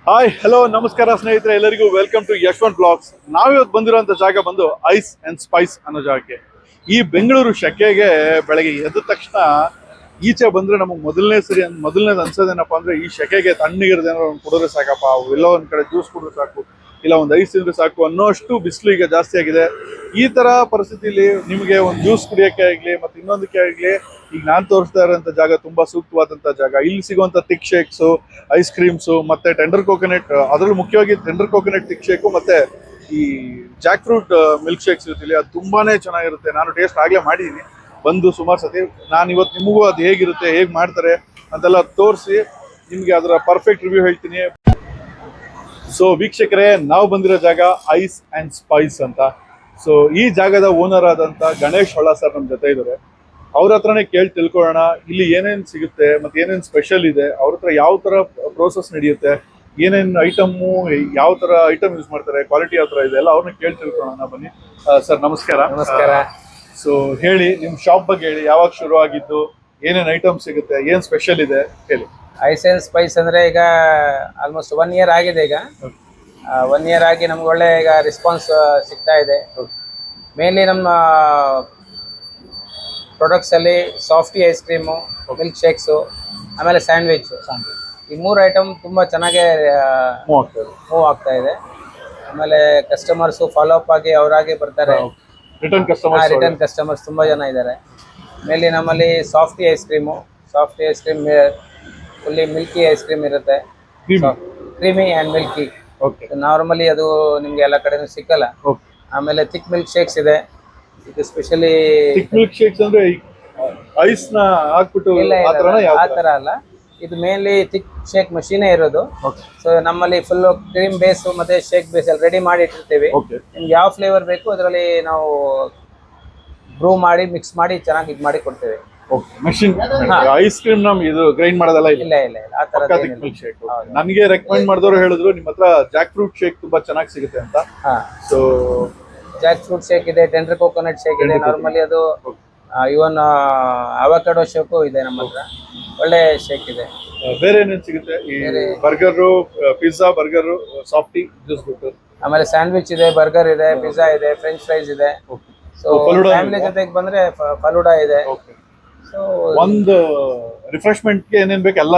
Hi hello ನಮಸ್ಕಾರ ಸ್ನೇಹಿತರೆ, ಎಲ್ಲರಿಗೂ ವೆಲ್ಕಮ್ ಟು ಯಶ್ವಂತ್ ಬ್ಲಾಗ್ಸ್. ನಾವಿವತ್ತು ಬಂದಿರುವಂತ ಜಾಗ ಬಂದು ಐಸ್ ಅಂಡ್ ಸ್ಪೈಸ್ ಅನ್ನೋ ಜಾಗಕ್ಕೆ. ಈ ಬೆಂಗಳೂರು ಶೆಕೆಗೆ ಬೆಳಗ್ಗೆ ಎದ್ದ ತಕ್ಷಣ ಈಚೆ ಬಂದ್ರೆ ನಮಗೆ ಮೊದಲನೇದು ಅನ್ಸೋದೇನಪ್ಪ ಅಂದ್ರೆ, ಈ ಶೆಕೆಗೆ ತಣ್ಣಗಿರೋದೇನಾದ್ರು ಒಂದು ಕುಡಿದ್ರೆ ಸಾಕಪ್ಪ, ಎಲ್ಲೋ ಒಂದ್ ಕಡೆ ಜ್ಯೂಸ್ ಕುಡಿದ್ರೆ ಸಾಕು, ಇಲ್ಲ ಒಂದು ಐಸ್ ತಿಂದ್ರೆ ಸಾಕು ಅನ್ನೋಷ್ಟು ಬಿಸಿಲು ಈಗ ಜಾಸ್ತಿ ಆಗಿದೆ. ಈ ತರ ಪರಿಸ್ಥಿತಿಲಿ ನಿಮಗೆ ಒಂದು ಜ್ಯೂಸ್ ಕುಡಿಯೋಕೆ ಆಗ್ಲಿ ಮತ್ತೆ ಇನ್ನೊಂದಕ್ಕೆ ಆಗ್ಲಿ, ಈಗ ನಾನು ತೋರಿಸ್ತಾ ಇರೋಂಥ ಜಾಗ ತುಂಬಾ ಸೂಕ್ತವಾದಂಥ ಜಾಗ. ಇಲ್ಲಿ ಸಿಗುವಂಥ ಥಿಕ್ ಶೇಕ್ಸು, ಐಸ್ ಕ್ರೀಮ್ಸು ಮತ್ತೆ ಟೆಂಡರ್ ಕೋಕೋನಟ್, ಅದರಲ್ಲೂ ಮುಖ್ಯವಾಗಿ ಟೆಂಡರ್ ಕೋಕೋನಟ್ ಥಿಕ್ ಶೇಕು ಮತ್ತೆ ಈ ಜಾಕ್ ಫ್ರೂಟ್ ಮಿಲ್ಕ್ ಶೇಕ್ಸ್ ಇರುತ್ತಿಲ್ಲ, ಅದು ತುಂಬಾನೇ ಚೆನ್ನಾಗಿರುತ್ತೆ. ನಾನು ಟೇಸ್ಟ್ ಆಗ್ಲೇ ಮಾಡಿದ್ದೀನಿ ಬಂದು ಸುಮಾರು ಸತಿ. ನಾನು ಇವತ್ತು ನಿಮಗೂ ಅದು ಹೇಗಿರುತ್ತೆ, ಹೇಗೆ ಮಾಡ್ತಾರೆ ಅಂತೆಲ್ಲ ತೋರಿಸಿ ನಿಮಗೆ ಅದರ ಪರ್ಫೆಕ್ಟ್ ರಿವ್ಯೂ ಹೇಳ್ತೀನಿ. ಸೊ ವೀಕ್ಷಕರೇ, ನಾವು ಬಂದಿರೋ ಜಾಗ ಐಸ್ ಅಂಡ್ ಸ್ಪೈಸ್ ಅಂತ. ಸೊ ಈ ಜಾಗದ ಓನರ್ ಆದಂತ ಗಣೇಶ್ ಹೊಳ ಸರ್ ನಮ್ಮ ಜೊತೆ ಇದ್ದಾರೆ. ಅವ್ರ ಹತ್ರನೇ ಕೇಳಿ ತಿಳ್ಕೊಳ್ಳೋಣ ಇಲ್ಲಿ ಏನೇನು ಸಿಗುತ್ತೆ ಮತ್ತೆ ಏನೇನು ಸ್ಪೆಷಲ್ ಇದೆ, ಅವ್ರ ಹತ್ರ ಯಾವ ತರ ಪ್ರೋಸೆಸ್ ನಡೆಯುತ್ತೆ, ಏನೇನು ಐಟಮು, ಯಾವ ತರ ಐಟಮ್ ಯೂಸ್ ಮಾಡ್ತಾರೆ, ಕ್ವಾಲಿಟಿ ಯಾವ ತರ ಇದೆ ಎಲ್ಲ ಅವ್ರನ್ನ ಕೇಳಿ ತಿಳ್ಕೊಳ್ಳೋಣ. ಬನ್ನಿ ಸರ್, ನಮಸ್ಕಾರ. ನಮಸ್ಕಾರ. ಸೊ ಹೇಳಿ, ನಿಮ್ ಶಾಪ್ ಬಗ್ಗೆ ಹೇಳಿ, ಯಾವಾಗ ಶುರು ಆಗಿದ್ದು, ಏನೇನು ಐಟಮ್ ಸಿಗುತ್ತೆ, ಏನ್ ಸ್ಪೆಷಲ್ ಇದೆ ಹೇಳಿ. ಐಸ್ ಅಂಡ್ ಸ್ಪೈಸ್ ಅಂದ್ರೆ ಈಗ ಆಲ್ಮೋಸ್ಟ್ 1 ಇಯರ್ ಆಗಿದೆ. ಈಗ 1 ಇಯರ್ ಆಗಿ ನಮ್ಗೆ ಒಳ್ಳೆ ಈಗ ರೆಸ್ಪಾನ್ಸ್ ಸಿಗ್ತಾ ಇದೆ. ಮೇನ್ಲಿ ನಮ್ಮ ಪ್ರಾಡಕ್ಟ್ಸ್ ಅಲ್ಲಿ softy ice cream, milk shakes, ಆಮೇಲೆ ಸ್ಯಾಂಡ್ವಿಚ್, ಈ 3 ಐಟಮ್ ತುಂಬಾ ಚೆನ್ನಾಗಿ ಮೂವ್ ಆಗ್ತಾ ಇದೆ. ಆಮೇಲೆ ಕಸ್ಟಮರ್ಸು ಫಾಲೋ ಅಪ್ ಆಗಿ ಅವರಾಗಿ ಬರ್ತಾರೆ. ರಿಟರ್ನ್ ಕಸ್ಟಮರ್ಸ್ ತುಂಬಾ ಜನ ಇದ್ದಾರೆ. ಮೇಲೆ ನಮ್ಮಲ್ಲಿ softy ice cream fully Milky ice cream ಇರುತ್ತೆ, ಕ್ರೀಮಿ ಆ್ಯಂಡ್ ಮಿಲ್ಕಿ. ನಾರ್ಮಲಿ ಅದು ನಿಮ್ಗೆ ಎಲ್ಲ ಕಡೆನೂ ಸಿಕ್ಕಲ್ಲ. ಆಮೇಲೆ ಥಿಕ್ ಮಿಲ್ಕ್ ಶೇಕ್ಸ್ ಇದೆ. ಇದು ಸ್ಪೆಷಲಿ ಮಿಲ್ಕ್ ಶೇಕ್ಸ್ ಅಂದ್ರೆ ಐಸ್ ನ ಹಾಕ್ಬಿಟ್ಟು ಆ ತರ ಅಲ್ಲ, ಇದು ಮೇನ್ಲಿ ಥಿಕ್ ಶೇಕ್ ಮಷೀನೇ ಇರೋದು. ಸೊ ನಮ್ಮಲ್ಲಿ ಫುಲ್ ಕ್ರೀಮ್ ಬೇಸ್ ಮತ್ತೆ ಶೇಕ್ ಬೇಸ್ ಅಲ್ಲಿ ರೆಡಿ ಮಾಡಿ ಇಟ್ಟಿರ್ತೀವಿ. ನಿಮ್ಗೆ ಯಾವ ಫ್ಲೇವರ್ ಬೇಕು ಅದರಲ್ಲಿ ನಾವು ಬ್ರೂ ಮಾಡಿ ಮಿಕ್ಸ್ ಮಾಡಿ ಚೆನ್ನಾಗಿ ಇದು ಮಾಡಿ ಕೊಡ್ತೇವೆ. ಮಷಿನ್ ಐಸ್ ಕ್ರೀಮ್ ನಮ್ ಇದು ಗ್ರೈಂಡ್ ಮಾಡೋದಲ್ಲ, ಇಲ್ಲ ಇಲ್ಲ ಇಲ್ಲ ಆ ತರ ಮಿಲ್ಕ್ ಶೇಕ್. ನನಗೆ ರೆಕಮೆಂಡ್ ಮಾಡಿದವರು ಹೇಳಿದ್ರು ನಿಮ್ಮ ಹತ್ರ ಜಾಕ್ ಫ್ರೂಟ್ ಶೇಕ್ ತುಂಬಾ ಚೆನ್ನಾಗಿ ಸಿಗುತ್ತೆ ಅಂತ. ಸೊ ಜಾಕ್ ಫ್ರೂಟ್ ಶೇಕ್ ಇದೆ, ಟೆಂಡರ್ ಕೋಕೋನಟ್ ಶೇಕ್ ಇದೆ, ನಾರ್ಮಲಿ ಅದು ಇವನ್ ಅವಕಾಡೋ ಶೇಕು ಇದೆ ನಮ್ಮ ಹತ್ರ. ಒಳ್ಳೆ ಶೇಕ್ ಇದೆ. ಬೇರೆ ಏನೇನು ಸಿಗುತ್ತೆ? ಈ burger, pizza, burger, softy juice ಬಿಟ್ಟು ಆಮೇಲೆ ಸ್ಯಾಂಡ್ವಿಚ್ ಇದೆ, ಬರ್ಗರ್ ಇದೆ, ಪಿಜ್ಜಾ ಇದೆ, ಫ್ರೆಂಚ್ ಫ್ರೈಸ್ ಇದೆ. ಸೊ ಫ್ಯಾಮಿಲಿ ಜೊತೆಗೆ ಬಂದ್ರೆ ಫಲೂಡಾ ಇದೆ. ಸೊ ಒಂದು ರಿಫ್ರೆಶ್ಮೆಂಟ್ ಗೆ ಏನೇನ್ ಬೇಕು ಎಲ್ಲ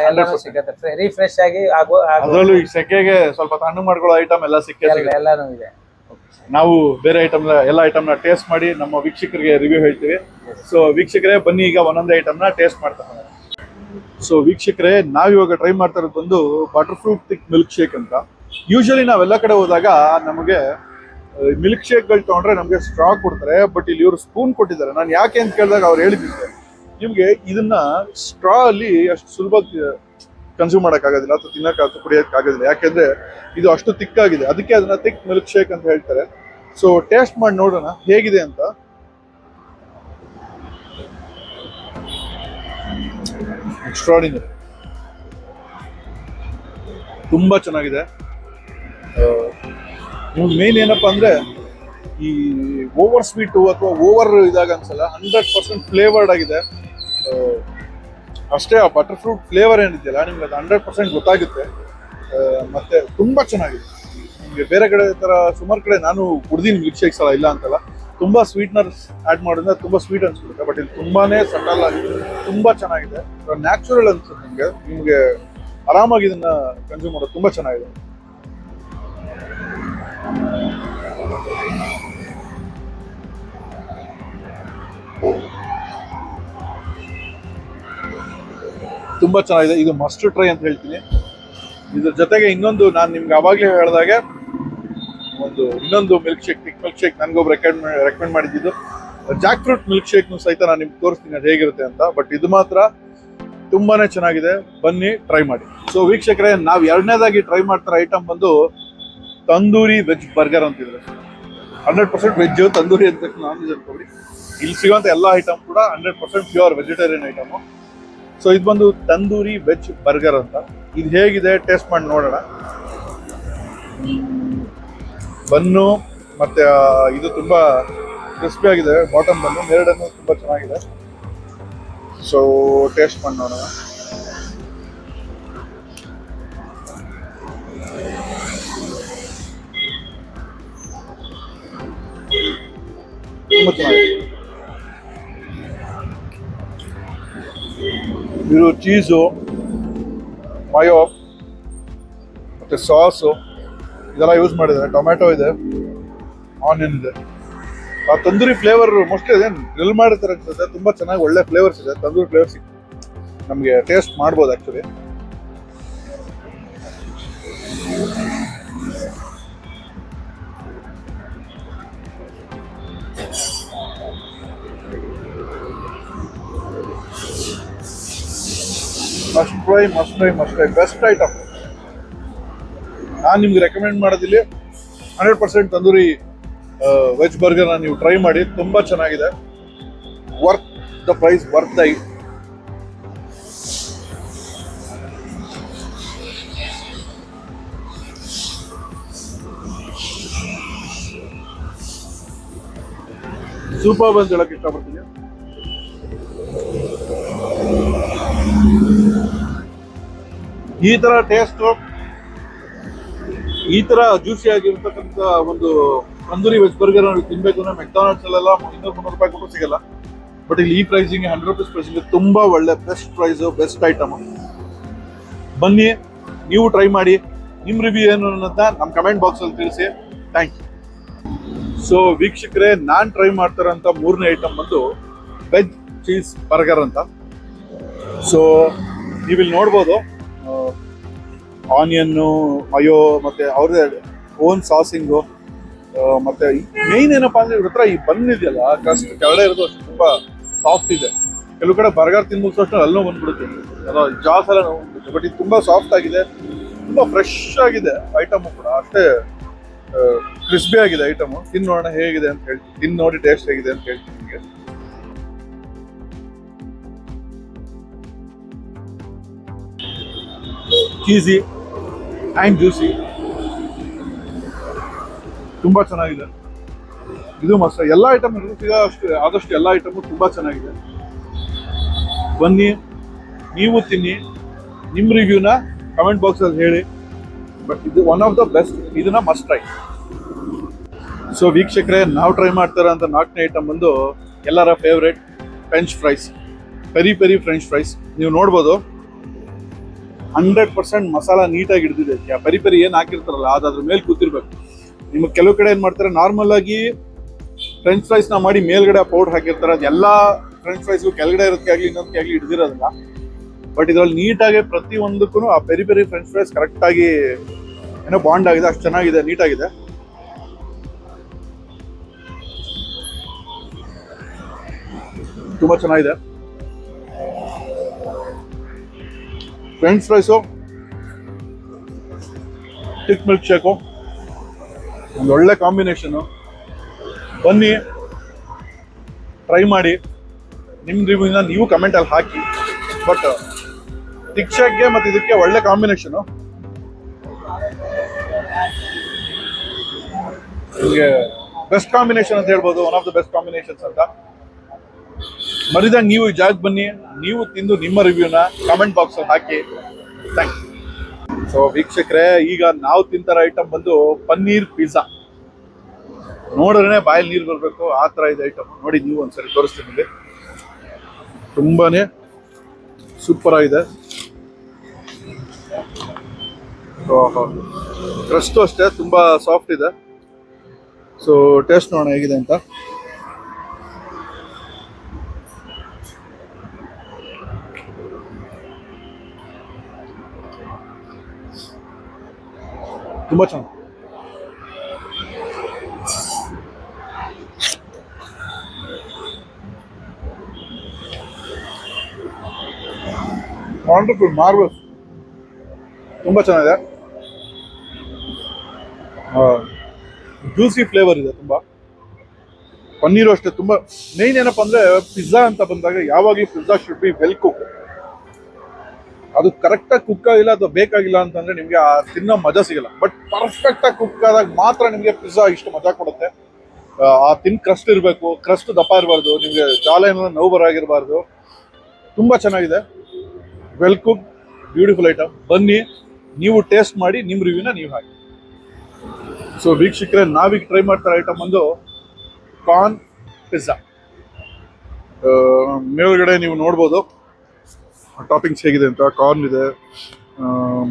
ಎಲ್ಲಾನು ಸಿಗುತ್ತೆ. ರಿಫ್ರೆಶ್ ಆಗಿ ಅದರಲ್ಲೂ ಈ ಸೆಕೆಗೆ ಸ್ವಲ್ಪ ತಣ್ಣು ಮಾಡ್ಕೊಳ್ಳೋ ಐಟಮ್ ಎಲ್ಲ ಎಲ್ಲಾನು ಇದೆ. ನಾವು ಬೇರೆ ಐಟಮ್ ಎಲ್ಲ ಐಟಮ್ನ ಟೇಸ್ಟ್ ಮಾಡಿ ನಮ್ಮ ವೀಕ್ಷಕರಿಗೆ ರಿವ್ಯೂ ಹೇಳ್ತೀವಿ. ಸೊ ವೀಕ್ಷಕರೇ, ಬನ್ನಿ ಈಗ ಒಂದೊಂದೇ ಐಟಮ್ನ ಟೇಸ್ಟ್ ಮಾಡ್ತಾರೆ. ಸೊ ವೀಕ್ಷಕರೇ, ನಾವಿವಾಗ ಟ್ರೈ ಮಾಡ್ತಾ ಇರೋದು ಬಂದು butter fruit thick milk shake ಅಂತ. ಯೂಶಲಿ ನಾವೆಲ್ಲ ಕಡೆ ಹೋದಾಗ ನಮಗೆ ಮಿಲ್ಕ್ ಶೇಕ್ಗಳು ತೊಗೊಂಡ್ರೆ ನಮಗೆ ಸ್ಟ್ರಾ ಕೊಡ್ತಾರೆ, ಬಟ್ ಇಲ್ಲಿ ಇವರು ಸ್ಪೂನ್ ಕೊಟ್ಟಿದ್ದಾರೆ. ನಾನು ಯಾಕೆ ಅಂತ ಕೇಳಿದಾಗ ಅವ್ರು ಹೇಳಿದ್ದೆ, ನಿಮಗೆ ಇದನ್ನ ಸ್ಟ್ರಾ ಅಲ್ಲಿ ಅಷ್ಟು ಸುಲಭವಾಗಿ ಕನ್ಸ್ಯೂಮ್ ಮಾಡೋಕ್ಕಾಗೋದಿಲ್ಲ ಅಥವಾ ತಿನ್ನೋಕ್ಕಾಗ ಕುಡಿಯೋಕ್ಕಾಗೋದಿಲ್ಲ, ಯಾಕೆಂದ್ರೆ ಇದು ಅಷ್ಟು ತಿಕ್ಕಾಗಿದೆ. ಅದಕ್ಕೆ ಅದನ್ನ ಥಿಕ್ ಮಿಲ್ಕ್ ಶೇಕ್ ಅಂತ ಹೇಳ್ತಾರೆ. ಸೊ ಟೇಸ್ಟ್ ಮಾಡಿ ನೋಡೋಣ ಹೇಗಿದೆ ಅಂತ. ಎಕ್ಸ್ಟ್ರಾರ್ಡಿನರಿ, ತುಂಬಾ ಚೆನ್ನಾಗಿದೆ. ನಿಮ್ಗೆ ಮೇನ್ ಏನಪ್ಪಾ ಅಂದ್ರೆ, ಈ ಓವರ್ ಸ್ವೀಟು ಅಥವಾ ಓವರ್ ಇದಾಗ ಅನ್ಸಲ್ಲ, 100% ಫ್ಲೇವರ್ಡ್ ಆಗಿದೆ. ಅಷ್ಟೇ, ಆ ಬಟರ್ ಫ್ರೂಟ್ ಫ್ಲೇವರ್ ಏನಿದೆಯಲ್ಲ ನಿಮ್ಗೆ ಅದು 100% ಗೊತ್ತಾಗುತ್ತೆ. ಮತ್ತೆ ತುಂಬಾ ಚೆನ್ನಾಗಿದೆ. ನಿಮಗೆ ಬೇರೆ ಕಡೆ ತರ ಸುಮಾರು ಕಡೆ ನಾನು ಕುಡ್ದೀನಿ ಮಿಲ್ಕ್ ಶೇಕ್ಸ್ ಅಲ್ಲ, ಇಲ್ಲ ಅಂತಲ್ಲ, ತುಂಬಾ ಸ್ವೀಟ್ನರ್ಸ್ ಆಡ್ ಮಾಡೋದ್ರಿಂದ ತುಂಬಾ ಸ್ವೀಟ್ ಅನ್ಸ್ಬಿಡುತ್ತೆ. ಬಟ್ ಇದು ತುಂಬಾನೇ ಸಟಲ್ ಆಗಿದೆ, ತುಂಬಾ ಚೆನ್ನಾಗಿದೆ, ನ್ಯಾಚುರಲ್ ಅನ್ಸುತ್ತೆ. ನಿಮ್ಗೆ ಆರಾಮಾಗಿ ಇದನ್ನ ಕನ್ಸ್ಯೂಮ್ ಮಾಡೋದು ತುಂಬಾ ಚೆನ್ನಾಗಿದೆ. ತುಂಬಾ ಚೆನ್ನಾಗಿದೆ, ಇದು ಮಸ್ಟ್ ಟ್ರೈ ಅಂತ ಹೇಳ್ತೀನಿ. ಇದ್ರ ಜೊತೆಗೆ ಇನ್ನೊಂದು ನಾನು ನಿಮ್ಗೆ ಅವಾಗಲೇ ಹೇಳಿದಾಗೆ ಇನ್ನೊಂದು milk shake, thick milk shake ನನಗೊಬ್ಬ ರೆಕಮೆಂಡ್ ಮಾಡಿದ್ದು ಜಾಕ್ ಫ್ರೂಟ್ ಮಿಲ್ಕ್ ಶೇಕ್ನು ಸಹಿತ ನಾನು ನಿಮ್ಗೆ ತೋರಿಸ್ತೀನಿ ಅದು ಹೇಗಿರುತ್ತೆ ಅಂತ. ಬಟ್ ಇದು ಮಾತ್ರ ತುಂಬಾನೇ ಚೆನ್ನಾಗಿದೆ, ಬನ್ನಿ ಟ್ರೈ ಮಾಡಿ. ಸೊ ವೀಕ್ಷಕರೇ, ನಾವು ಎರಡನೇದಾಗಿ ಟ್ರೈ ಮಾಡ್ತಾರ ಐಟಮ್ ಬಂದು ತಂದೂರಿ ವೆಜ್ ಬರ್ಗರ್ ಅಂತಿದ್ರೆ. 100% ವೆಜ್, ತಂದೂರಿ ಅಂತ ನಾನ್ ವೆಜ್ ಅನ್ಕೋಬಿಡಿ. ಇಲ್ಲಿ ಸಿಗುವಂತ ಎಲ್ಲ ಐಟಮ್ ಕೂಡ 100% ಪ್ಯೂರ್ ವೆಜಿಟೇರಿಯನ್ ಐಟಮು. ಸೊ ಇದು ಬಂದು ತಂದೂರಿ ವೆಜ್ ಬರ್ಗರ್ ಅಂತ. ಇದು ಹೇಗಿದೆ ಟೇಸ್ಟ್ ಮಾಡಿ ನೋಡೋಣ. ಬನ್ನು ಮತ್ತೆ ಇದು ತುಂಬಾ ಕ್ರಿಸ್ಪಿ ಆಗಿದೆ, ಬಾಟಮ್ ಬನ್ನು, ಮೇಲ್ಗಡೆನೂ ತುಂಬಾ ಚೆನ್ನಾಗಿದೆ. ಸೊ ಟೇಸ್ಟ್ ಮಾಡಿ ನೋಡೋಣ. ತುಂಬ ಚೆನ್ನಾಗಿದೆ. ಇದು ಚೀಸು, ಮಯೋ ಮತ್ತು ಸಾಸು ಇದೆಲ್ಲ ಯೂಸ್ ಮಾಡಿದ್ದಾರೆ. ಟೊಮ್ಯಾಟೊ ಇದೆ, ಆನಿಯನ್ ಇದೆ. ಆ ತಂದೂರಿ ಫ್ಲೇವರ್ ಮೋಸ್ಟ್ಲಿ ಅದೇನು ಗ್ರಿಲ್ ಮಾಡಿರ್ತಾರೆ ಅನ್ಸುತ್ತೆ. ತುಂಬ ಚೆನ್ನಾಗಿ ಒಳ್ಳೆ ಫ್ಲೇವರ್ಸ್ ಇದೆ, ತಂದೂರಿ ಫ್ಲೇವರ್ಸ್ ನಮಗೆ ಟೇಸ್ಟ್ ಮಾಡ್ಬೋದು actually. Must try best item. ನಾನು ನಿಮ್ಗೆ ರೆಕಮೆಂಡ್ ಮಾಡೋದಿಲ್ಲಿ 100% ತಂದೂರಿ ವೆಜ್ ಬರ್ಗರ್ನ ನೀವು ಟ್ರೈ ಮಾಡಿ. ತುಂಬ ಚೆನ್ನಾಗಿದೆ, worth the price, worth the it. Super ಅಂತ ಹೇಳಕ್ ಇಷ್ಟಪಡ್ತೀನಿ. ಈ ತರ ಟೇಸ್ಟ್, ಈ ತರ ಜ್ಯೂಸಿ ಆಗಿರ್ತಕ್ಕಂಥ ಒಂದು ತಂದೂರಿ ವೆಜ್ ಬರ್ಗರ್ ತಿನ್ಬೇಕು ಅಂದ್ರೆ ಮೆಕ್ಡಾನಲ್ಡ್ಸ್ ಅಲ್ಲೆಲ್ಲ 200-300 ರೂಪಾಯಿ ಕೊಟ್ಟು ಸಿಗಲ್ಲ. ಬಟ್ ಇಲ್ಲಿ ಈ ಪ್ರೈಸಿಂಗ್ 100 ರೂಪೀಸ್ ಪ್ರೈಸಿಂಗ್ ತುಂಬಾ ಒಳ್ಳೆ ಬೆಸ್ಟ್ ಪ್ರೈಸ್, ಬೆಸ್ಟ್ ಐಟಮ್. ಬನ್ನಿ, ನೀವು ಟ್ರೈ ಮಾಡಿ. ನಿಮ್ಮ ರಿವ್ಯೂ ಏನು ಅನ್ನೋದನ್ನ ನಮ್ಮ ಕಮೆಂಟ್ ಬಾಕ್ಸ್ ಅಲ್ಲಿ ತಿಳಿಸಿ. Thank you. ಸೊ ವೀಕ್ಷಕರೇ, ನಾನು ಟ್ರೈ ಮಾಡ್ತಾರಂತ 3ನೇ ಐಟಮ್ ಬಂದು ವೆಜ್ ಚೀಸ್ ಬರ್ಗರ್ ಅಂತ. ಸೊ ನೀವಿಲ್ಲಿ ನೋಡ್ಬೋದು ಆನಿಯನ್ನು, ಮಯೋ ಮತ್ತೆ ಅವ್ರದ್ದೇ ಓನ್ ಸಾಸಿಂಗು. ಮತ್ತೆ ಮೇನ್ ಏನಪ್ಪಾ ಅಂದ್ರೆ ಇವ್ರ ಹತ್ರ ಈ ಬನ್ ಇದೆಯಲ್ಲ, ಕಷ್ಟ ಕೆಳಗಡೆ ಇರೋದು ಅಷ್ಟು ತುಂಬಾ ಸಾಫ್ಟ್ ಇದೆ. ಕೆಲವು ಕಡೆ ಬರ್ಗರ್ ತಿಂದು ಮುಗಿಸೋಷ್ಟು ಅಲ್ಲೂ ಬಂದ್ಬಿಡುತ್ತೆ, ಜಾಸ್ ಎಲ್ಲ ನೋಡ್ಬಿಡುತ್ತೆ. ಬಟ್ ಇದು ತುಂಬಾ ಸಾಫ್ಟ್ ಆಗಿದೆ, ತುಂಬಾ ಫ್ರೆಶ್ ಆಗಿದೆ ಐಟಮ್ ಕೂಡ. ಅಷ್ಟೇ ಕ್ರಿಸ್ಪಿ ಆಗಿದೆ ಐಟಮ್. ತಿನ್ ನೋಡೋಣ ಹೇಗಿದೆ ಅಂತ ಹೇಳ್ತೀನಿ, ತಿನ್ ನೋಡಿ ಟೇಸ್ಟ್ ಹೇಗಿದೆ ಅಂತ ಹೇಳ್ತೀನಿ ನಿಮಗೆ. ಚೀಸಿ ಆ್ಯಂಡ್ ಜ್ಯೂಸಿ, ತುಂಬಾ ಚೆನ್ನಾಗಿದೆ. ಇದು ಮಸ್ತ್. ಎಲ್ಲ ಐಟಮ್ ಆದಷ್ಟು ಎಲ್ಲ ಐಟಮು ತುಂಬಾ ಚೆನ್ನಾಗಿದೆ. ಬನ್ನಿ, ನೀವು ತಿನ್ನಿ, ನಿಮ್ಮ ರಿವ್ಯೂನ ಕಮೆಂಟ್ ಬಾಕ್ಸಲ್ಲಿ ಹೇಳಿ. ಬಟ್ ಇದು ಒನ್ ಆಫ್ ದ ಬೆಸ್ಟ್, ಇದನ್ನ ಮಸ್ಟ್ ಟ್ರೈ. ಸೊ ವೀಕ್ಷಕರೇ, ನಾವು ಟ್ರೈ ಮಾಡ್ತಾರ ಅಂತ 4ನೇ ಐಟಮ್ ಬಂದು ಎಲ್ಲರ favourite French fries, peri peri French fries. ನೀವು ನೋಡ್ಬೋದು 100% ಮಸಾಲ ನೀಟಾಗಿ ಹಿಡಿದಿದೆ. ಪೆರಿ ಪೆರಿ ಏನು ಹಾಕಿರ್ತಾರಲ್ಲ ಅದ್ರ ಮೇಲೆ ಕೂತಿರ್ಬೇಕು. ನಿಮಗೆ ಕೆಲವು ಕಡೆ ಏನು ಮಾಡ್ತಾರೆ, ನಾರ್ಮಲ್ ಆಗಿ ಫ್ರೆಂಚ್ ಫ್ರೈಸ್ನ ಮಾಡಿ ಮೇಲ್ಗಡೆ ಪೌಡರ್ ಹಾಕಿರ್ತಾರೆ. ಅದೆಲ್ಲ ಫ್ರೆಂಚ್ ಫ್ರೈಸ್ಗೂ ಕೆಳಗಡೆ ಇರೋದಕ್ಕೆ ಆಗಲಿ ಇನ್ನೊಂದಕ್ಕೆ ಆಗಲಿ ಹಿಡಿದಿರೋದಿಲ್ಲ. ಬಟ್ ಇದರಲ್ಲಿ ನೀಟಾಗಿ ಪ್ರತಿಯೊಂದಕ್ಕೂ ಆ ಪೆರಿ ಪೆರಿ ಫ್ರೆಂಚ್ ಫ್ರೈಸ್ ಕರೆಕ್ಟಾಗಿ ಏನೋ ಬಾಂಡ್ ಆಗಿದೆ, ಅಷ್ಟು ಚೆನ್ನಾಗಿದೆ, ನೀಟಾಗಿದೆ. ತುಂಬ ಚೆನ್ನಾಗಿದೆ French fries, thick milk shake, ಒಂದು ಒಳ್ಳೆ ಕಾಂಬಿನೇಷನು. ಬನ್ನಿ, ಟ್ರೈ ಮಾಡಿ. ನಿಮ್ಮ ರಿವ್ಯೂನ ನೀವು ಕಮೆಂಟಲ್ಲಿ ಹಾಕಿ. ಬಟ್ ಥಿಕ್ ಶೇಕ್ಗೆ ಮತ್ತು ಇದಕ್ಕೆ ಒಳ್ಳೆ ಕಾಂಬಿನೇಷನು. ನಿಮಗೆ ಬೆಸ್ಟ್ ಕಾಂಬಿನೇಷನ್ ಅಂತ ಹೇಳ್ಬೋದು, one of the best combinations ಅಂತ. ಮರಿದಾಗ ನೀವು ಈ ಜಾಗಕ್ಕೆ ಬನ್ನಿ, ನೀವು ತಿಂದು ನಿಮ್ಮ ರಿವ್ಯೂನ ಕಮೆಂಟ್ ಬಾಕ್ಸಲ್ಲಿ ಹಾಕಿ. Thank you. ಸೊ ವೀಕ್ಷಕರೇ, ಈಗ ನಾವು ತಿಂತಾರ ಐಟಮ್ ಬಂದು ಪನ್ನೀರ್ ಪಿಜ್ಜಾ. ನೋಡಿದ್ರೆ ಬಾಯಲ್ಲಿ ನೀರು ಬರಬೇಕು, ಆ ಥರ ಇದೆ ಐಟಮ್. ನೋಡಿ, ನೀವು ಒಂದ್ಸರಿ ತೋರಿಸ್ತೀನಿ ನಿಮಗೆ. ತುಂಬಾನೇ ಸೂಪರ್ ಆಗಿದೆ. ಕ್ರಸ್ಟು ಅಷ್ಟೇ ತುಂಬಾ ಸಾಫ್ಟ್ ಇದೆ. ಸೊ ಟೇಸ್ಟ್ ನೋಡೋಣ ಹೇಗಿದೆ ಅಂತ. ತುಂಬಾ ಚೆನ್ನಾಗಿ, ವಂಡರ್ಫುಲ್, ಮಾರ್ವಸ್, ತುಂಬಾ ಚೆನ್ನಾಗಿದೆ. ಜ್ಯೂಸಿ ಫ್ಲೇವರ್ ಇದೆ ತುಂಬಾ. ಪನ್ನೀರು ಅಷ್ಟೇ ತುಂಬಾ. ಮೇನ್ ಏನಪ್ಪಾ ಅಂದ್ರೆ ಪಿಜ್ಜಾ ಅಂತ ಬಂದಾಗ ಯಾವಾಗಲೂ pizza should be well cook. ಅದು ಕರೆಕ್ಟಾಗಿ ಕುಕ್ ಆಗಿಲ್ಲ ಅಥವಾ ಬೇಕಾಗಿಲ್ಲ ಅಂತಂದ್ರೆ ನಿಮಗೆ ಆ ತಿನ್ನೋ ಮಜಾ ಸಿಗಲ್ಲ. ಬಟ್ ಪರ್ಫೆಕ್ಟಾಗಿ ಕುಕ್ ಆದಾಗ ಮಾತ್ರ ನಿಮಗೆ ಪಿಜ್ಜಾ ಇಷ್ಟು ಮಜಾ ಕೊಡುತ್ತೆ. ಆ ಕ್ರಸ್ಟ್ ಇರಬೇಕು, ಕ್ರಸ್ಟ್ ದಪ್ಪ ಇರಬಾರ್ದು, ನಿಮಗೆ ಜಾಲ ಏನಾದ್ರು ನೋವು ಬರಾಗಿರಬಾರ್ದು. ತುಂಬ ಚೆನ್ನಾಗಿದೆ, ವೆಲ್ ಕುಕ್, ಬ್ಯೂಟಿಫುಲ್ ಐಟಮ್. ಬನ್ನಿ, ನೀವು ಟೇಸ್ಟ್ ಮಾಡಿ ನಿಮ್ಮ ರಿವ್ಯೂನ ನೀವು ಹಾಕಿ. ಸೊ ವೀಕ್ಷಕರೇ, ನಾವೀಗ ಟ್ರೈ ಮಾಡ್ತಾರೆ ಐಟಮ್ ಒಂದು ಕಾರ್ನ್ ಪಿಜ್ಜಾ. ಮೇಲ್ಗಡೆ ನೀವು ನೋಡ್ಬೋದು ಟಾಪಿಂಗ್ಸ್ ಹೇಗಿದೆ ಅಂತ. ಕಾರ್ನ್ ಇದೆ,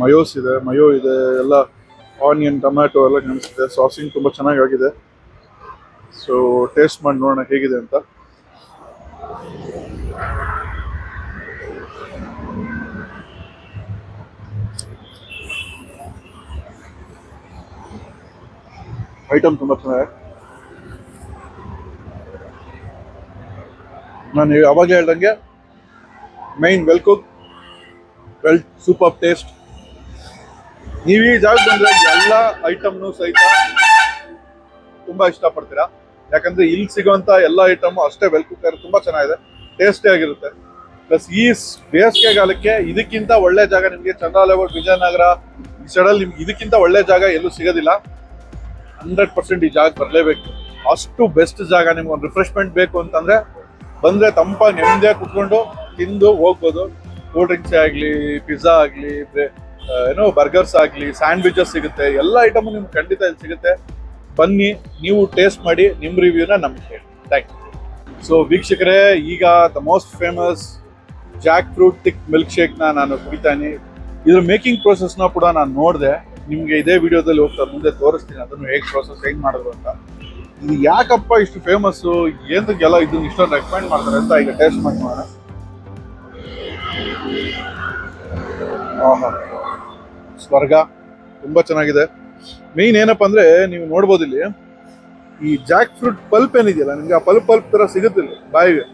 ಮಯೋಸ್ ಇದೆ, ಮಯೋ ಇದೆ, ಎಲ್ಲ ಆನಿಯನ್ ಟೊಮ್ಯಾಟೊ ಎಲ್ಲ ಕಾಣಿಸುತ್ತೆ. ಸಾಸಿಂಗ್ ತುಂಬ ಚೆನ್ನಾಗಾಗಿದೆ. ಸೊ ಟೇಸ್ಟ್ ಮಾಡಿ ನೋಡೋಣ ಹೇಗಿದೆ ಅಂತ. ಐಟಮ್ ತುಂಬ ಚೆನ್ನಾಗಿದೆ. ನಾನು ಅವಾಗ ಹೇಳ್ದಂಗೆ main well cook, well super taste. ನೀವು ಈ ಜಾಗ ಬಂದರೆ ಎಲ್ಲ ಐಟಮ್ನು ಸಹಿತ ತುಂಬ ಇಷ್ಟಪಡ್ತೀರಾ. ಯಾಕಂದರೆ ಇಲ್ಲಿ ಸಿಗೋವಂಥ ಎಲ್ಲ ಐಟಮು ಅಷ್ಟೇ ವೆಲ್ ಕುಕ್ ಆಗಿ ತುಂಬ ಚೆನ್ನಾಗಿದೆ, ಟೇಸ್ಟಿ ಆಗಿರುತ್ತೆ. ಪ್ಲಸ್ ಈ ಬೇಸಿಗೆಗಾಲಕ್ಕೆ ಇದಕ್ಕಿಂತ ಒಳ್ಳೆ ಜಾಗ ನಿಮಗೆ ಚಂದ್ರಾಲೇಔಟ್, ವಿಜಯನಗರ ಈ ಸೈಡಲ್ಲಿ ನಿಮ್ಗೆ ಇದಕ್ಕಿಂತ ಒಳ್ಳೆ ಜಾಗ ಎಲ್ಲೂ ಸಿಗೋದಿಲ್ಲ. 100% ಈ ಜಾಗ ಬರಲೇಬೇಕು. ಅಷ್ಟು ಬೆಸ್ಟ್ ಜಾಗ. ನಿಮ್ಗೆ ಒಂದು ರಿಫ್ರೆಶ್ಮೆಂಟ್ ಬೇಕು ಅಂತಂದರೆ ಬಂದರೆ ತಂಪಾಗಿ ನೆಮ್ಮದಿಯಾಗಿ ಕುತ್ಕೊಂಡು ತಿಂದು ಹೋಗ್ಬೋದು. ಕೂಲ್ ಡ್ರಿಂಕ್ಸೇ ಆಗಲಿ, ಪಿಜ್ಜಾ ಆಗಲಿ, ಏನೋ ಬರ್ಗರ್ಸ್ ಆಗಲಿ, ಸ್ಯಾಂಡ್ವಿಚಸ್ ಸಿಗುತ್ತೆ. ಎಲ್ಲ ಐಟಮು ನಿಮ್ಗೆ ಖಂಡಿತ ಇಲ್ಲಿ ಸಿಗುತ್ತೆ. ಬನ್ನಿ, ನೀವು ಟೇಸ್ಟ್ ಮಾಡಿ ನಿಮ್ಮ ರಿವ್ಯೂನ ನಮ್ಗೆ ಹೇಳಿ. Thank you. ಸೊ ವೀಕ್ಷಕರೇ, ಈಗ the most famous jackfruit thick milk ಶೇಕ್ನ ನಾನು ಕುಡಿತಾನೆ. ಇದ್ರ ಮೇಕಿಂಗ್ ಪ್ರೋಸೆಸ್ನ ಕೂಡ ನಾನು ನೋಡಿದೆ. ನಿಮಗೆ ಇದೇ ವಿಡಿಯೋದಲ್ಲಿ ಮುಂದೆ ತೋರಿಸ್ತೀನಿ ಅದನ್ನು ಹೇಗೆ ಪ್ರೋಸೆಸ್ ಹೆಂಗೆ ಮಾಡಿದ್ರು ಅಂತ. ಇದು ಯಾಕಪ್ಪ ಇಷ್ಟು ಫೇಮಸ್ಸು, ಏನಕ್ಕೆಲ್ಲ ಇದನ್ನ ಇಷ್ಟೊಂದು ರೆಕಮೆಂಡ್ ಮಾಡ್ತಾರೆ ಅಂತ ಈಗ ಟೇಸ್ಟ್ ಮಾಡಿ ನೋಡೋಣ. ಸ್ವರ್ಗ, ತುಂಬ ಚೆನ್ನಾಗಿದೆ. ಮೇಯ್ನ್ ಏನಪ್ಪ ಅಂದರೆ, ನೀವು ನೋಡ್ಬೋದು ಇಲ್ಲಿ ಈ ಜಾಕ್ ಫ್ರೂಟ್ ಪಲ್ಪ್ ಏನಿದೆಯಲ್ಲ, ನಿಮಗೆ ಆ ಪಲ್ಪ್ ಥರ ಸಿಗುತ್ತಿಲ್ಲ ಬಾಯಿಗೆ.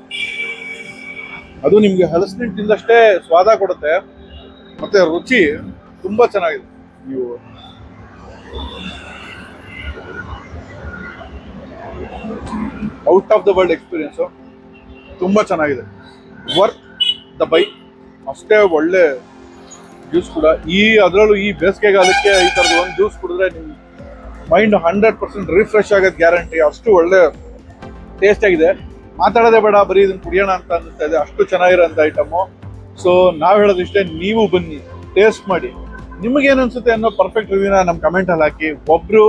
ಅದು ನಿಮಗೆ ಹಲಸಿನ ತಿಂದಷ್ಟೇ ಸ್ವಾದ ಕೊಡುತ್ತೆ, ಮತ್ತೆ ರುಚಿ ತುಂಬ ಚೆನ್ನಾಗಿದೆ. ನೀವು out of the world experience, ತುಂಬ ಚೆನ್ನಾಗಿದೆ. Worth the by. ಅಷ್ಟೇ ಒಳ್ಳೆ ಜ್ಯೂಸ್ ಕೂಡ. ಅದರಲ್ಲೂ ಈ ಬೇಸಿಗೆಗಾಲಕ್ಕೆ ಈ ಥರದ್ದು ಒಂದು ಜ್ಯೂಸ್ ಕುಡಿದ್ರೆ ನಿಮ್ಮ ಮೈಂಡ್ 100% ರಿಫ್ರೆಶ್ ಆಗೋದು ಗ್ಯಾರಂಟಿ. ಅಷ್ಟು ಒಳ್ಳೆ ಟೇಸ್ಟ್ ಆಗಿದೆ. ಮಾತಾಡೋದೇ ಬೇಡ, ಬರೀ ಇದನ್ನು ಕುಡಿಯೋಣ ಅಂತ ಅನ್ನಿಸ್ತಾ ಇದೆ, ಅಷ್ಟು ಚೆನ್ನಾಗಿರೋಂಥ ಐಟಮು. ಸೊ ನಾವು ಹೇಳೋದಿಷ್ಟೇ, ನೀವು ಬನ್ನಿ, ಟೇಸ್ಟ್ ಮಾಡಿ, ನಿಮಗೇನು ಅನ್ಸುತ್ತೆ ಅನ್ನೋ ಪರ್ಫೆಕ್ಟ್ ರಿವ್ಯೂನ ನಮ್ಮ ಕಮೆಂಟಲ್ಲಿ ಹಾಕಿ. ಒಬ್ಬರು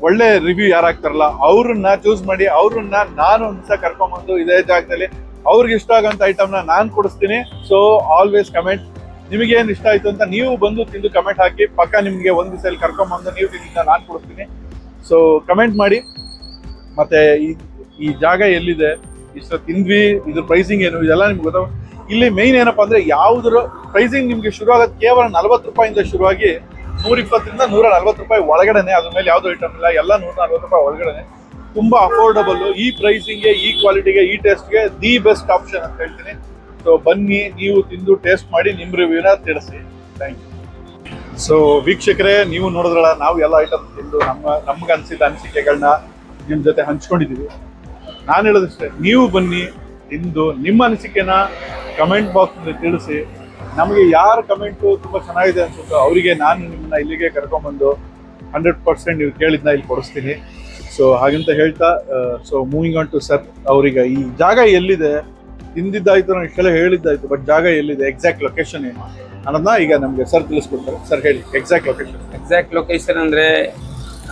ಒಳ್ಳೆ ರಿವ್ಯೂ ಯಾರು ಹಾಕ್ತಾರಲ್ಲ ಅವ್ರನ್ನ ಚೂಸ್ ಮಾಡಿ, ಅವ್ರನ್ನ ನಾನು ಒಂದ್ಸ ಕರ್ಕೊಂಬಂದು ಇದೇ ಜಾಗದಲ್ಲಿ ಅವ್ರಿಗೆ ಇಷ್ಟ ಆಗೋಂಥ ಐಟಮ್ನ ನಾನು ಕೊಡಿಸ್ತೀನಿ. So always comment. ನಿಮಗೇನು ಇಷ್ಟ ಆಯಿತು ಅಂತ ನೀವು ಬಂದು ತಿಂದು ಕಮೆಂಟ್ ಹಾಕಿ. ಪಕ್ಕ ನಿಮಗೆ ಒಂದು ದಿವಸ ಕರ್ಕೊಂಬಂದು ನೀವು ತಿಂದ ನಾನು ಕೊಡಿಸ್ತೀನಿ. ಸೊ ಕಮೆಂಟ್ ಮಾಡಿ. ಮತ್ತು ಈ ಜಾಗ ಎಲ್ಲಿದೆ, ಇಷ್ಟು ತಿಂದ್ವಿ, ಇದ್ರ ಪ್ರೈಸಿಂಗ್ ಏನು, ಇದೆಲ್ಲ ನಿಮ್ಗೆ ಗೊತ್ತಾಗ. ಇಲ್ಲಿ ಮೈನ್ ಏನಪ್ಪ ಅಂದರೆ, ಯಾವುದ್ರ ಪ್ರೈಸಿಂಗ್ ನಿಮಗೆ ಶುರು ಆಗೋದು ಕೇವಲ 40 ರೂಪಾಯಿಂದ ಶುರುವಾಗಿ 120ರಿಂದ 140 ರೂಪಾಯಿ ಒಳಗಡೆನೆ. ಅದ್ರ ಮೇಲೆ ಯಾವುದೋ ಐಟಮ್ ಇಲ್ಲ, ಎಲ್ಲ 140 ರೂಪಾಯಿ ಒಳಗಡೆ. ತುಂಬ ಅಫೋರ್ಡಬಲ್. ಈ ಪ್ರೈಸಿಂಗ್ಗೆ, ಈ ಕ್ವಾಲಿಟಿಗೆ, ಈ ಟೇಸ್ಟ್ಗೆ ದಿ ಬೆಸ್ಟ್ ಆಪ್ಷನ್ ಅಂತ ಹೇಳ್ತೀನಿ. ಸೊ ಬನ್ನಿ, ನೀವು ತಿಂದು ಟೇಸ್ಟ್ ಮಾಡಿ ನಿಮ್ಮ ರಿವ್ಯೂನ ತಿಳಿಸಿ. Thank you. ಸೊ ವೀಕ್ಷಕರೇ, ನೀವು ನೋಡಿದ್ರಲ್ಲ, ನಾವು ಎಲ್ಲ ಐಟಮ್ ತಿಂದು ನಮ್ಗೆ ಅನಿಸಿದ ಅನಿಸಿಕೆಗಳನ್ನ ನಿಮ್ಮ ಜೊತೆ ಹಂಚ್ಕೊಂಡಿದ್ದೀವಿ. ನಾನು ಹೇಳೋದಿಷ್ಟೇ, ನೀವು ಬನ್ನಿ, ತಿಂದು ನಿಮ್ಮ ಅನಿಸಿಕೆನ ಕಮೆಂಟ್ ಬಾಕ್ಸ್ನಲ್ಲಿ ತಿಳಿಸಿ. ನಮಗೆ ಯಾರು ಕಮೆಂಟು ತುಂಬ ಚೆನ್ನಾಗಿದೆ ಅನ್ಸುತ್ತೋ ಅವರಿಗೆ ನಾನು ನಿಮ್ಮನ್ನ ಇಲ್ಲಿಗೆ ಕರ್ಕೊಂಬಂದು 100% ನೀವು ಕೇಳಿದ್ನ ಇಲ್ಲಿ ಕೊಡಿಸ್ತೀನಿ. ಸೊ ಹಾಗಂತ ಹೇಳ್ತಾ, so moving on to sir. ಅವ್ರಿಗೆ ಈ ಜಾಗ ಎಲ್ಲಿದೆ, ತಿಂದಿದ್ದಾಯ್ತು, ನಾನು ಇಷ್ಟೆಲ್ಲ ಹೇಳಿದ್ದಾಯ್ತು, ಬಟ್ ಜಾಗ ಎಲ್ಲಿದೆ, ಎಕ್ಸಾಕ್ಟ್ ಲೊಕೇಶನ್ ಏನು ಅನ್ನೋದನ್ನ ಈಗ ನಮಗೆ ಸರ್ ತಿಳಿಸ್ಕೊಡ್ತಾರೆ. ಸರ್ ಹೇಳಿ ಎಕ್ಸಾಕ್ಟ್ ಲೊಕೇಶನ್. ಎಕ್ಸಾಕ್ಟ್ ಲೊಕೇಶನ್ ಅಂದರೆ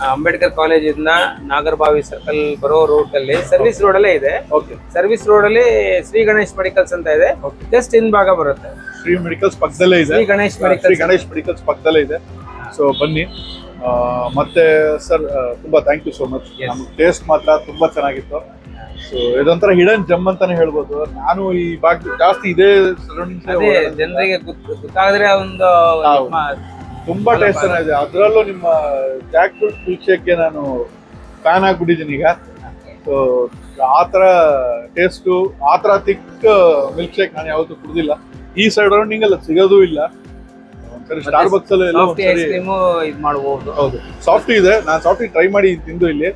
ಅಂಬೇಡ್ಕರ್ ಕಾಲೇಜಿಂದ ನಾಗರಬಾವಿ ಸರ್ಕಲ್ ಬರೋ ರೂಟಲ್ಲಿ, ಸರ್ವಿಸ್ ರೋಡಲ್ಲೇ ಇದೆ. ಓಕೆ. ಸರ್ವಿಸ್ ರೋಡಲ್ಲಿ ಶ್ರೀ ಗಣೇಶ್ ಮೆಡಿಕಲ್ಸ್ ಅಂತ ಇದೆ, ಜಸ್ಟ್ ಹಿಂಭಾಗ ಬರುತ್ತೆ. ಶ್ರೀ ಮೆಡಿಕಲ್ಸ್ ಪಕ್ಕದಲ್ಲೇ ಇದೆ. ಶ್ರೀ ಗಣೇಶ್ ಮೆಡಿಕಲ್ಸ್ ಪಕ್ಕದಲ್ಲೇ ಇದೆ. ಸೊ ಬನ್ನಿ. ಮತ್ತೆ ಸರ್, ತುಂಬಾ ಥ್ಯಾಂಕ್ ಯು ಸೋ ಮಚ್. ನಮ್ಗೆ ಟೇಸ್ಟ್ ಮಾತ್ರ ತುಂಬಾ ಚೆನ್ನಾಗಿತ್ತು. ಸೊ ಇದೊಂಥರ ಹಿಡನ್ ಜಮ್ ಅಂತಾನೆ ಹೇಳ್ಬೋದು. ನಾನು ಈ ಭಾಗ ಜಾಸ್ತಿ ಇದೇ ಸರೌಂಡಿಂಗ್ಸ್ ಜನರಿಗೆ ಗೊತ್ತಾದ್ರೆ ಒಂದು ತುಂಬಾ ಟೇಸ್ಟ್ ಚೆನ್ನಾಗಿದೆ. ಅದರಲ್ಲೂ ನಿಮ್ಮ ಜಾಕ್ ಫ್ರೂಟ್ ಮಿಲ್ಕ್ ಶೇಕ್ಗೆ ನಾನು ಫ್ಯಾನ್ ಆಗ್ಬಿಟ್ಟಿದ್ದೀನಿ ಈಗ. ಸೊ ಆ ಥರ ಟೇಸ್ಟು, ಆ ಥರ ತಿಕ್ ಮಿಲ್ಕ್ ಶೇಕ್ ನಾನು ಯಾವತ್ತೂ ಕುಡಿದಿಲ್ಲ. ಈ ಸರೌಂಡಿಂಗ್ ಅಲ್ಲಿ ಸಿಗೋದೂ ಇಲ್ಲ. ಒಂದ್ಸರಿ ಸ್ಟಾರ್ ಬಕ್ಸ್ ಅಲ್ಲಿ ಇದು ಮಾಡಬಹುದು. ಹೌದು, ಸಾಫ್ಟಿ ಇದೆ. ನಾನು ಸಾಫ್ಟಿ ಟ್ರೈ ಮಾಡಿ ತಿಂದು ಇಲ್ಲಿ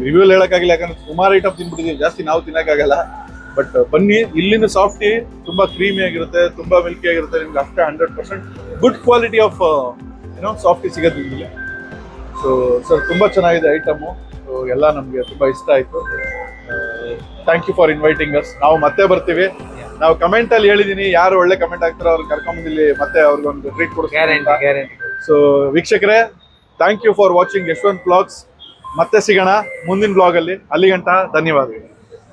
ರಿವ್ಯೂ ಹೇಳಕ್ಕಾಗಿಲ್ಲ, ಯಾಕಂದ್ರೆ ಸುಮಾರು ಐಟಮ್ ತಿನ್ಬಿಟ್ಟಿದ್ದೀವಿ, ಜಾಸ್ತಿ ನಾವು ತಿನ್ನಕ್ಕಾಗಲ್ಲ. ಬಟ್ ಬನ್ನಿ, ಇಲ್ಲಿನ ಸಾಫ್ಟಿ ತುಂಬಾ ಕ್ರೀಮಿ ಆಗಿರುತ್ತೆ, ತುಂಬಾ ಮಿಲ್ಕಿ ಆಗಿರುತ್ತೆ. ನಿಮ್ಗೆ ಅಷ್ಟೇ 100% ಗುಡ್ ಕ್ವಾಲಿಟಿ ಆಫ್ ಸಾಫ್ಟಿ ಸಿಗೋದು ಇಲ್ಲಿ. ಸೊ ಸರ್, ತುಂಬಾ ಚೆನ್ನಾಗಿದೆ ಐಟಮು. ಸೊ ಎಲ್ಲ ನಮಗೆ ತುಂಬಾ ಇಷ್ಟ ಆಯ್ತು. Thank you for inviting us. ನಾವು ಮತ್ತೆ ಬರ್ತೀವಿ. ನಾವು ಕಮೆಂಟ್ ಅಲ್ಲಿ ಹೇಳಿದೀನಿ, ಯಾರು ಒಳ್ಳೆ ಕಮೆಂಟ್ ಆಗ್ತಾರೋ ಅವ್ರು ಕರ್ಕೊಂಡ್ ಇಲ್ಲಿ ಮತ್ತೆ ಅವ್ರಿಗೊಂದು ಟ್ರೀಟ್ ಗ್ಯಾರಂಟಿ ಕೊಡ್ತೀವಿ. ಗ್ಯಾರಂಟಿ. ಸೊ ವೀಕ್ಷಕರೇ, thank you for watching Yashwanth blogs. ಮತ್ತೆ ಸಿಗೋಣ ಮುಂದಿನ ಬ್ಲಾಗ್ ಅಲ್ಲಿ. ಅಲ್ಲಿಗಂಟ ಧನ್ಯವಾದಗಳು.